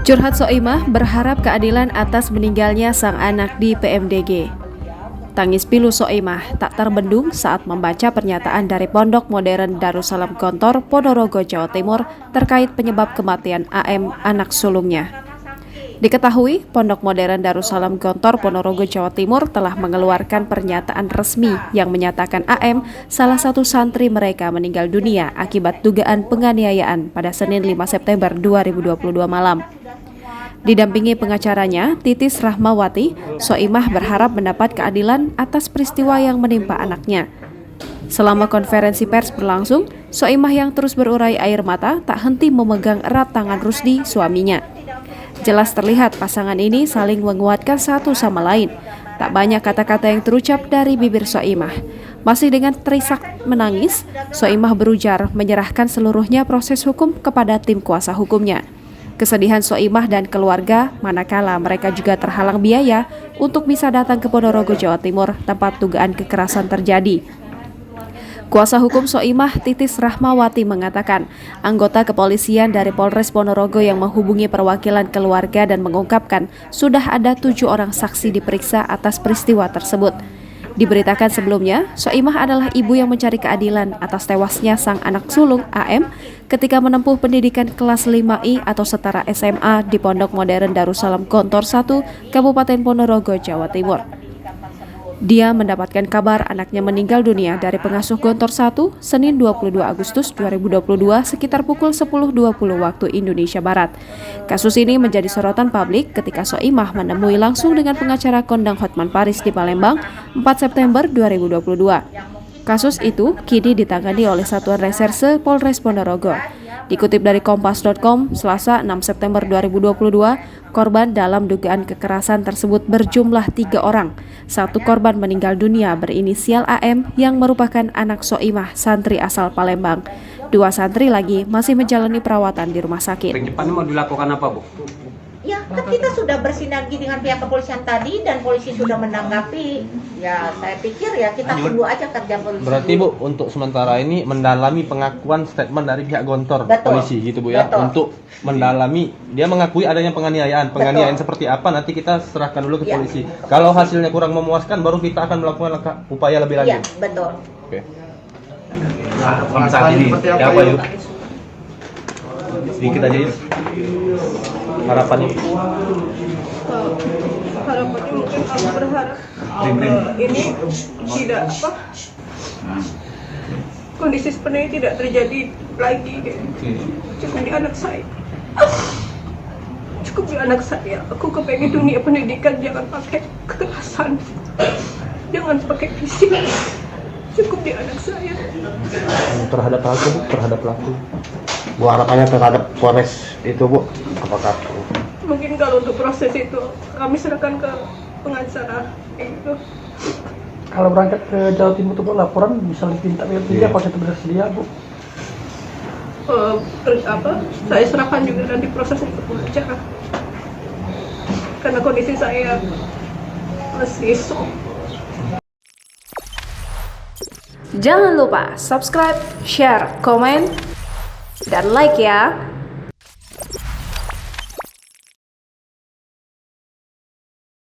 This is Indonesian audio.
Curhat Soimah berharap keadilan atas meninggalnya sang anak di PMDG. Tangis pilu Soimah tak terbendung saat membaca pernyataan dari Pondok Modern Darussalam Gontor, Ponorogo, Jawa Timur terkait penyebab kematian AM anak sulungnya. Diketahui, Pondok Modern Darussalam Gontor, Ponorogo, Jawa Timur telah mengeluarkan pernyataan resmi yang menyatakan AM, salah satu santri mereka, meninggal dunia akibat dugaan penganiayaan pada Senin 5 September 2022 malam. Didampingi pengacaranya, Titis Rahmawati, Soimah berharap mendapat keadilan atas peristiwa yang menimpa anaknya. Selama konferensi pers berlangsung, Soimah yang terus berurai air mata tak henti memegang erat tangan Rusdi, suaminya. Jelas terlihat pasangan ini saling menguatkan satu sama lain. Tak banyak kata-kata yang terucap dari bibir Soimah. Masih dengan terisak menangis, Soimah berujar menyerahkan seluruhnya proses hukum kepada tim kuasa hukumnya. Kesedihan Soimah dan keluarga manakala mereka juga terhalang biaya untuk bisa datang ke Ponorogo, Jawa Timur, tempat dugaan kekerasan terjadi. Kuasa hukum Soimah, Titis Rahmawati, mengatakan anggota kepolisian dari Polres Ponorogo yang menghubungi perwakilan keluarga dan mengungkapkan sudah ada 7 orang saksi diperiksa atas peristiwa tersebut. Diberitakan sebelumnya, Soimah adalah ibu yang mencari keadilan atas tewasnya sang anak sulung AM ketika menempuh pendidikan kelas 5I atau setara SMA di Pondok Modern Darussalam Gontor 1, Kabupaten Ponorogo, Jawa Timur. Dia mendapatkan kabar anaknya meninggal dunia dari pengasuh Gontor 1 Senin 22 Agustus 2022 sekitar pukul 10.20 waktu Indonesia Barat. Kasus ini menjadi sorotan publik ketika Soimah menemui langsung dengan pengacara kondang Hotman Paris di Palembang 4 September 2022. Kasus itu kini ditangani oleh Satuan Reserse Polres Ponorogo. Dikutip dari Kompas.com, Selasa 6 September 2022, korban dalam dugaan kekerasan tersebut berjumlah 3 orang. Satu korban meninggal dunia berinisial AM yang merupakan anak Soimah, santri asal Palembang. 2 santri lagi masih menjalani perawatan di rumah sakit. Depan mau dilakukan apa, Bu? Ya, kan kita sudah bersinergi dengan pihak kepolisian tadi dan polisi sudah menanggapi. Ya, saya pikir ya kita tunggu aja kerja polisi. Berarti Bu, untuk sementara ini mendalami pengakuan statement dari pihak Gontor, polisi gitu Bu ya. Betul. Untuk mendalami, dia mengakui adanya penganiayaan. Penganiayaan seperti apa nanti kita serahkan dulu ke polisi. Kalau hasilnya kurang memuaskan baru kita akan melakukan upaya lebih lanjut. Iya, betul. Oke. Saat ini apa yuk? Sedikit aja yuk. Harapannya. Harapannya mungkin aku berharap ini tidak kondisi seperti ini tidak terjadi lagi. Cukup di anak saya. Cukup di anak saya. Aku kepengen dunia pendidikan jangan pakai kekerasan, jangan pakai fisik. Cukup di anak saya. Terhadap pelaku. Bu, harapannya terhadap Polres itu Bu, apakah? Mungkin kalau untuk proses itu kami serahkan ke pengacara itu. Kalau berangkat ke Jawa Timur untuk laporan bisa diminta dia apakah itu bersedia Bu? Saya serahkan juga nanti proses untuk pengacara. Karena kondisi saya masih shock. Jangan lupa subscribe, share, komen, dan like ya.